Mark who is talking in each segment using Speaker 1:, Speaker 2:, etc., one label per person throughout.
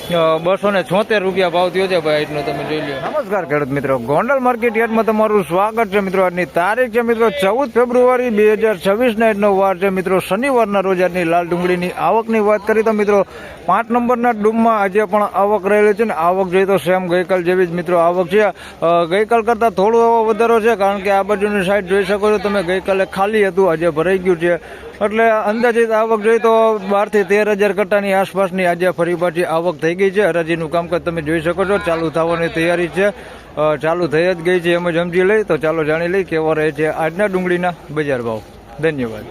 Speaker 1: 276 રૂપિયા ભાવ થયો છે ભાઈ. આજનો તમે જોઈ લો. નમસ્કાર ખેડૂત મિત્રો, ગોંડલ માર્કેટ યાર્ડમાં તમારું સ્વાગત છે મિત્રો. આજની તારીખ છે મિત્રો 14 ફેબ્રુઆરી 2026 ના આજનો વાર છે મિત્રો શનિવારના રોજ. આજની લાલ ડુંગળીની આવકની વાત કરી તો મિત્રો 5 નંબરના ડૂમમાં આજે પણ આવક રહેલી છે ને આવક જોઈએ તો સેમ ગઈકાલ જેવી જ મિત્રો આવક છે. ગઈકાલ કરતાં થોડો એવો વધારો છે કારણ કે આ બાજુની સાઈડ જોઈ શકો છો તમે, ગઈકાલે ખાલી હતું આજે ભરાઈ ગયું છે. એટલે અંદાજિત આવક જોઈએ તો 12 થી 13,000 કટ્ટાની આસપાસની આજે ફરી પાછી આવક થઈ ગઈ છે. હરાજીનું કામકાજ તમે જોઈ શકો છો ચાલુ થવાની તૈયારી છે, ચાલુ થઈ જ ગઈ છે એમ જ સમજી લઈ. તો ચાલો જાણી લઈ કેવો રહે છે આજના ડુંગળીના બજાર ભાવ. ધન્યવાદ.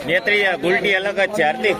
Speaker 2: નેત્રી ગુલટી અલગ જ છે હાર્દિક.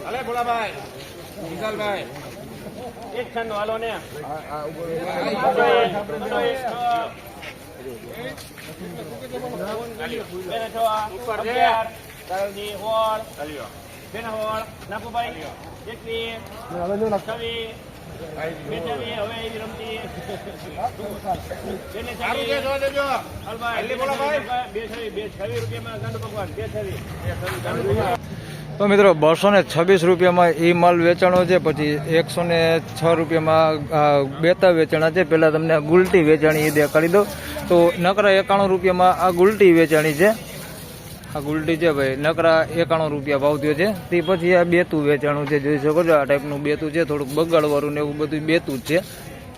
Speaker 3: અલે ભોળાભાઈ, વિશાલભાઈ, એક છન્નો હાલો ને.
Speaker 1: તો મિત્રો 226 રૂપિયામાં ઈ માલ વેચાણો છે. પછી 106 રૂપિયામાં બેતા વેચાણા છે. પહેલા તમને ગુલટી વેચાણી એ દેખાડી દો. તો નકરા 91 રૂપિયામાં આ ગુલટી વેચાણી છે. આ ગુલટી છે ભાઈ, નકરા 91 રૂપિયા ભાવ થયો છે. તે પછી આ બેતું વેચાણું છે, જોઈ શકો છો આ ટાઈપનું બેતું છે, થોડુંક બગાડવાળું ને એવું બધું બેતું જ છે.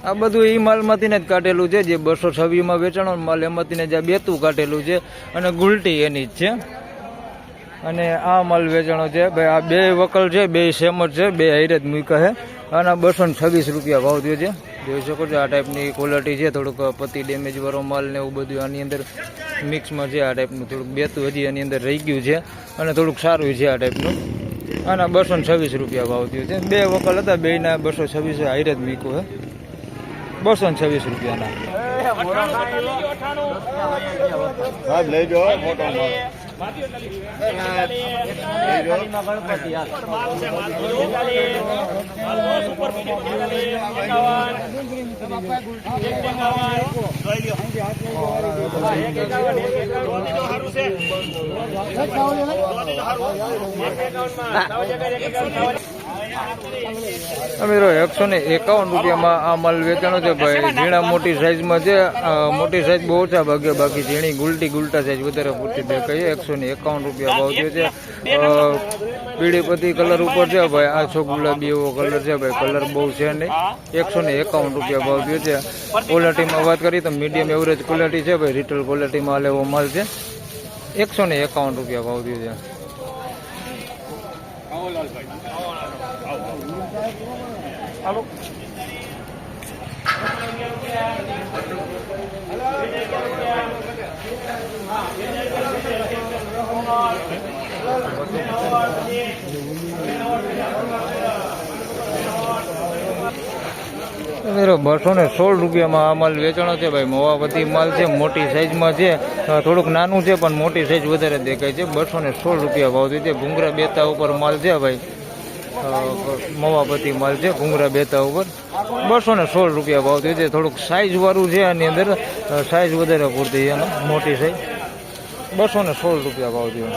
Speaker 1: આ બધું ઈ માલમાંથી જ કાઢેલું છે, જે 226માં વેચાણો માલ એમાંથી જ આ બેતું કાઢેલું છે અને ગુલટી એની જ છે. અને આ માલ વેચાણો છે ભાઈ, આ બે વકલ છે, બે સેમ જ છે, બે હાઈર જ મૂક્યા છે. આના 226 રૂપિયા ભાવ થયો છે. જોઈ શકો છો આ ટાઈપની ક્વોલિટી છે, થોડુંક પતિ ડેમેજ વાળો માલ ને એવું બધું આની અંદર મિક્સમાં છે. આ ટાઈપનું થોડુંક બેતું હજી આની અંદર રહી ગયું છે અને થોડુંક સારું છે આ ટાઈપનું. આના 226 રૂપિયા ભાવ થયો છે. બે વકલ હતા, બેના 226 હાઈર જ મૂક્યું છે. 226 રૂપિયાના.
Speaker 2: લઈ જાઓ મોટો
Speaker 1: મિત્રો 151 રૂપિયામાં આ માલ વેચાણો છે ભાઈ. ઝીણા મોટી સાઈઝમાં છે, મોટી સાઈઝ બહુ ઓછા ભાગે, બાકી ઝીણી ગુલટા સાઈઝ વધારે પૂરતી દેખાય. 151 રૂપિયા ભાવ થયો છે. પીળીપતિ કલર ઉપર છે ભાઈ, આછો ગુલાબી એવો કલર છે ભાઈ, કલર બહુ છે નહીં. 151 રૂપિયા ભાવ થયો છે. ક્વોલિટીમાં વાત કરીએ તો મીડિયમ એવરેજ ક્વોલિટી છે ભાઈ, રિટેલ ક્વોલિટીમાં હાલ એવો માલ છે. 151 રૂપિયા ભાવ થયો છે. મિત્રો 216 રૂપિયામાં આ માલ વેચાણો છે ભાઈ. મોવાપતી માલ છે, મોટી સાઈઝમાં છે, થોડુંક નાનું છે પણ મોટી સાઈઝ વધારે દેખાય છે. 216 રૂપિયા ભાવ છે. ભૂંગરા બેતા ઉપર માલ છે ભાઈ, મવાપતિ માલ છે ભૂંગરા બેતા ઉપર. 216 રૂપિયા ભાવ થયો છે. થોડુંક સાઈઝ વાળું છે, આની અંદર સાઈઝ વધારે પૂરતી છે, મોટી સાઈઝ. 216 રૂપિયા ભાવ થયો.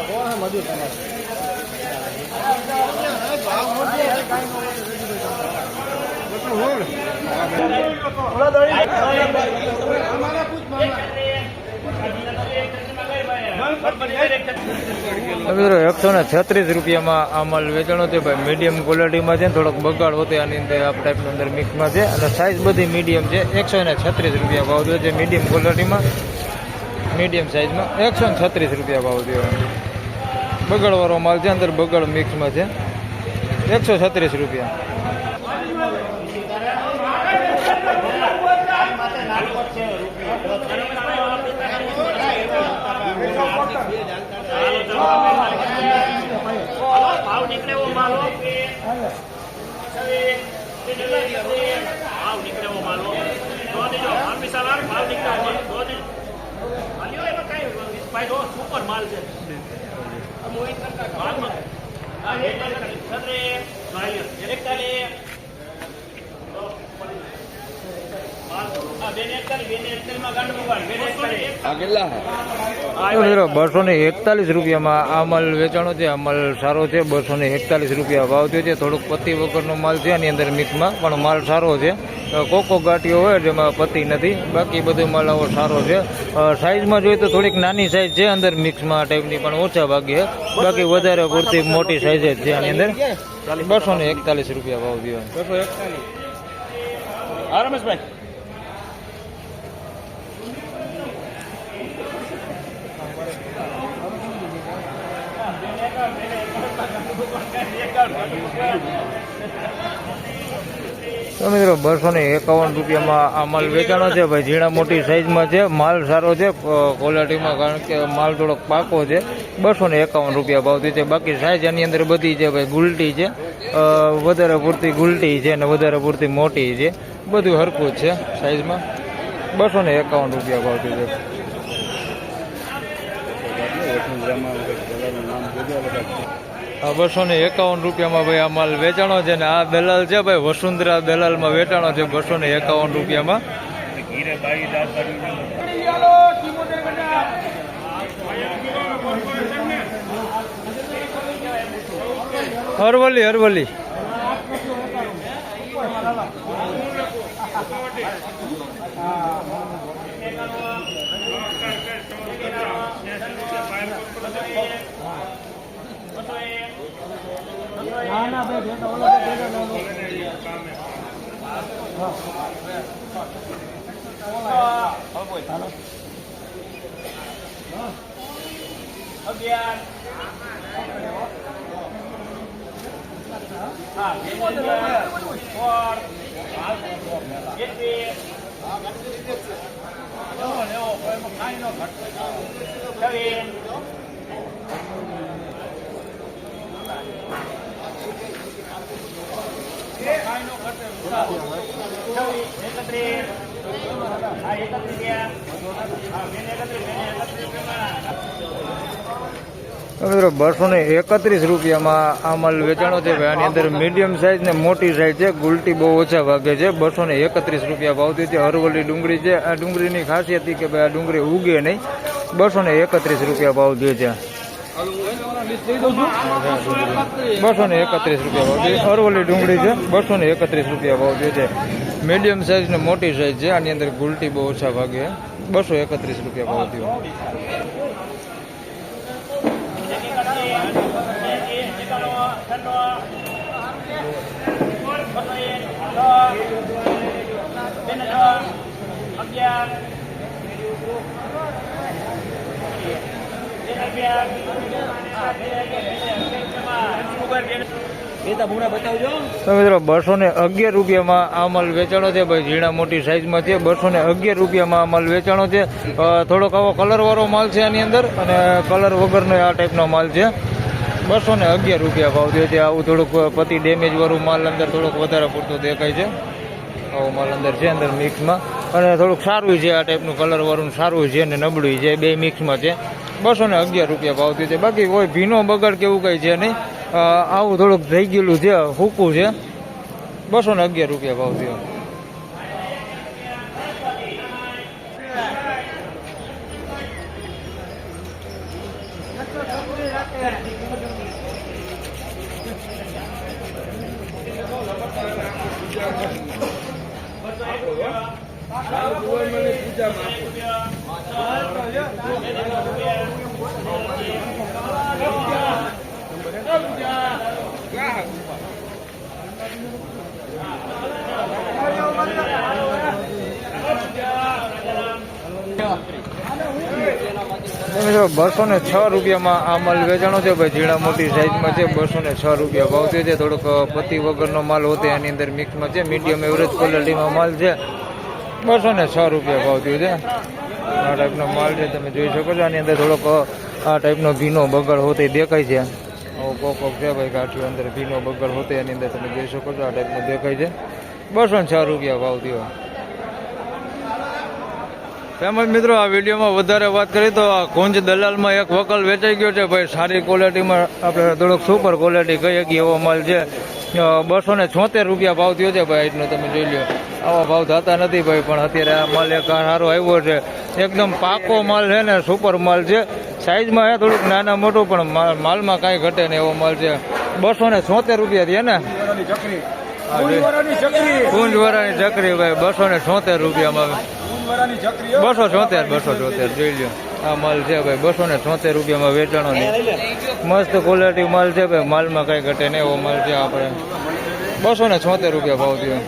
Speaker 1: મિત્રો 136 રૂપિયામાં આ માલ વેચાણો છે ભાઈ. મીડિયમ ક્વોલિટીમાં છે ને થોડોક બગાડ હોતો આની અંદર આ ટાઈપનું અંદર મિક્સમાં છે અને સાઇઝ બધી મીડિયમ છે. 136 રૂપિયા ભાવ થયો છે મીડિયમ ક્વોલિટીમાં. મીડિયમ સાઇઝમાં 136 રૂપિયા ભાવ થયો. બગાડવાળો માલ છે, અંદર બગાડ મિક્સમાં છે. 136 રૂપિયા.
Speaker 4: ભાવ નીકળે એવો માલ ભાવ નીકળે એવો માલ ભાવ નીકળે સુપર માલ છે.
Speaker 1: મિત્રો 241 રૂપિયામાં આ માલ વેચાણો છે. આ માલ સારો છે. 241 રૂપિયા ભાવ થયો છે. થોડુંક પત્તી વગરનો માલ છે આની અંદર મિક્સમાં, પણ માલ સારો છે. કોકો ગાંઠીઓ હોય જેમાં પત્તી નથી, બાકી બધો માલ આવો સારો છે. સાઇઝમાં જોઈએ તો થોડીક નાની સાઇઝ છે અંદર મિક્સમાં ટાઈપની, પણ ઓછા ભાગે છે. બાકી વધારે પૂરતી મોટી સાઇઝ જ છે આની અંદર. 241 રૂપિયા ભાવ થયો.
Speaker 4: રમેશભાઈ
Speaker 1: તો મિત્રો 251 રૂપિયામાં આ માલ વેચાણો છે ભાઈ. ઝીણા મોટી સાઇઝમાં છે. માલ સારો છે ક્વોલિટીમાં, કારણ કે માલ થોડોક પાકો છે. 251 રૂપિયા ભાવ થયો છે. બાકી સાઇઝ આની અંદર બધી છે ભાઈ. ગુલટી છે, વધારે પૂરતી ગુલટી છે અને વધારે પૂરતી મોટી છે. બધું હરખું જ છે સાઇઝમાં. 251 રૂપિયા ભાવ થયો છે. 251 રૂપિયામાં ભાઈ આ માલ વેચાણો છે ને આ દલાલ છે ભાઈ વસુંધરા દલાલમાં વેચાણો છે 251 રૂપિયામાં. હરવલી મિત્રો 231 રૂપિયામાં આ માલ વેચાણો છે ભાઈ. આની અંદર મીડિયમ સાઇઝ ને મોટી સાઇઝ છે. ગુલટી બહુ ઓછા ભાગે છે. 231 રૂપિયા ભાવ થયો છે. હરવલી ડુંગળી છે. આ ડુંગળીની ખાસિયત કે ભાઈ આ ડુંગળી ઉગે નહીં. 231 રૂપિયા ભાવ થયો છે. 231 રૂપિયા ભાવ છે. હરવલી ડુંગળી છે. 231 રૂપિયા ભાવ થયો છે. મીડિયમ સાઇઝ ને મોટી સાઇઝ છે. આની અંદર ગુલટી બહુ ઓછા ભાગે. 231 રૂપિયા ભાવ થયો. તો મિત્રો 211 રૂપિયામાં આ માલ વેચાણો છે ભાઈ. ઝીણા મોટી સાઇઝમાં છે. 211 રૂપિયામાં આ માલ વેચાણો છે. થોડોક આવો કલર વાળો માલ છે આની અંદર, અને કલર વગરનો આ ટાઈપનો માલ છે. 211 રૂપિયા ભાવ થયો છે. આવું થોડુંક પતિ ડેમેજ વાળું માલ અંદર થોડોક વધારે પૂરતો દેખાય છે. આવો માલ અંદર છે અંદર મિક્સમાં, અને થોડુંક સારું છે આ ટાઈપનું કલર વાળું સારું છે અને નબળું છે, બે મિક્સમાં છે. 211 રૂપિયા ભાવ થયો છે. બાકી કોઈ ભીનો બગાડ કેવું કંઈ છે નહીં. આવું થોડુંક થઈ ગયેલું છે, હૂકું છે. 211 રૂપિયા ભાવ થયો. મિત્રો 206 રૂપિયામાં આ માલ વેચાણો છે ભાઈ. ઝીણા મોટી સાઈઝમાં છે. 206 રૂપિયા ભાવ થયો છે. થોડોક પત્તી વગરનો માલ હોતે આની અંદર મિક્સમાં છે. મીડિયમ એવરેજ ક્વોલિટીમાં માલ છે. 206 રૂપિયા ભાવ થયો છે. આ ટાઈપનો માલ છે, તમે જોઈ શકો છો. આની અંદર થોડોક આ ટાઈપનો ભીનો બગડ હોતે દેખાય છે. આવો પોપક છે ભાઈ, કાઠીઓ અંદર ભીનો બગડ હોતે આની અંદર તમે જોઈ શકો છો. આ ટાઈપનો દેખાય છે. 206 રૂપિયા ભાવ થયો. તેમજ મિત્રો આ વિડીયોમાં વધારે વાત કરીએ તો આ કુંજ દલાલમાં એક વકલ વેચાઈ ગયો છે ભાઈ. સારી ક્વોલિટીમાં આપણે થોડોક સુપર ક્વોલિટી કહી શકીએ એવો માલ છે. 276 રૂપિયા ભાવ થયો છે ભાઈ. એટલો તમે જોઈ લો. આવા ભાવ થતા નથી ભાઈ, પણ અત્યારે આ માલ એક સારો આવ્યો છે. એકદમ પાકો માલ છે ને સુપર માલ છે. સાઈઝમાં છે થોડુંક નાના મોટું, પણ માલમાં કાંઈ ઘટે નહીં એવો માલ છે. 276 રૂપિયા થયા ને કુંજવાળાની ચકરી ભાઈ. 276 રૂપિયામાં 274 જોઈ લો. આ માલ છે ભાઈ. 276 રૂપિયામાં વેચાણો નહીં. મસ્ત ક્વોલિટી માલ છે ભાઈ. માલમાં કઈ ઘટે નહીં એવો માલ છે. આપણે 276 રૂપિયા ભાવ થયો.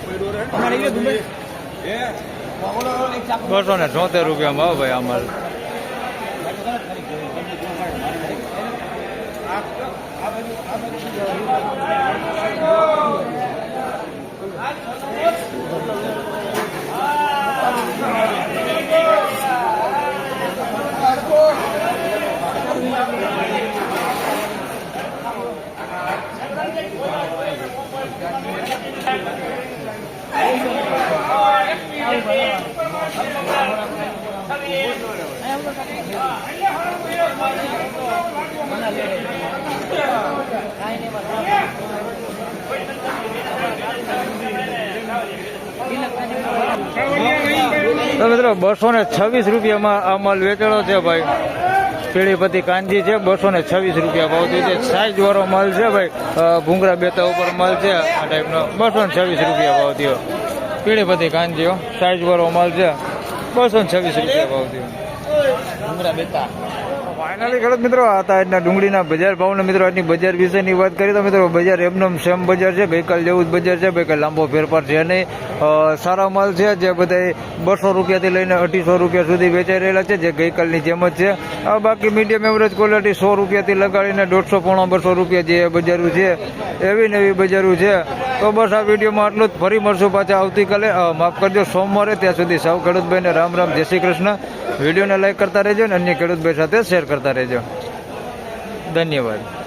Speaker 1: 276 રૂપિયામાં આવો ભાઈ આ માલ. તો મિત્રો 226 રૂપિયામાં આ માલ વેચાણો છે ભાઈ. પીળીપતિ કાંજી છે. 226 રૂપિયા ભાવ થયો છે. સાઈઝ વાળો માલ છે ભાઈ. ભૂંગરા બેતા ઉપર માલ છે આ ટાઈપનો. 226 રૂપિયા ભાવ થયો. પીળીપતિ કાંજીઓ સાઈઝ વાળો માલ છે. 226 રૂપિયા ભાવ થયો. ભૂંગરા બેતા ફાઇનલી ખેડૂત મિત્રો આ હતા આજના ડુંગળીના બજાર ભાવને. મિત્રો આજની બજાર વિશેની વાત કરીએ તો મિત્રો બજાર એકદમ સેમ બજાર છે. ગઈકાલ જેવું જ બજાર છે ભાઈ. કંઈ લાંબો ફેરફાર છે નહીં. સારા માલ છે જે બધા 200 રૂપિયાથી લઈને 250 રૂપિયા સુધી વેચાઈ રહેલા છે, જે ગઈકાલની જેમ જ છે. બાકી મીડિયમ એવરેજ ક્વોલિટી 100 રૂપિયાથી લગાડીને 150 પોણા 200 રૂપિયા જે બજારો છે એવી નવી બજારો છે. તો બસ આ વિડીયોમાં આટલું જ. ફરી મળશું પાછા આવતીકાલે, માફ કરજો સોમવારે. ત્યાં સુધી સૌ ખેડૂતભાઈને રામ રામ, જય શ્રી કૃષ્ણ. વિડીયોને લાઈક કરતા રહેજો અને અન્ય ખેડૂતભાઈ સાથે શેર કરતા રહેજો. ધન્યવાદ.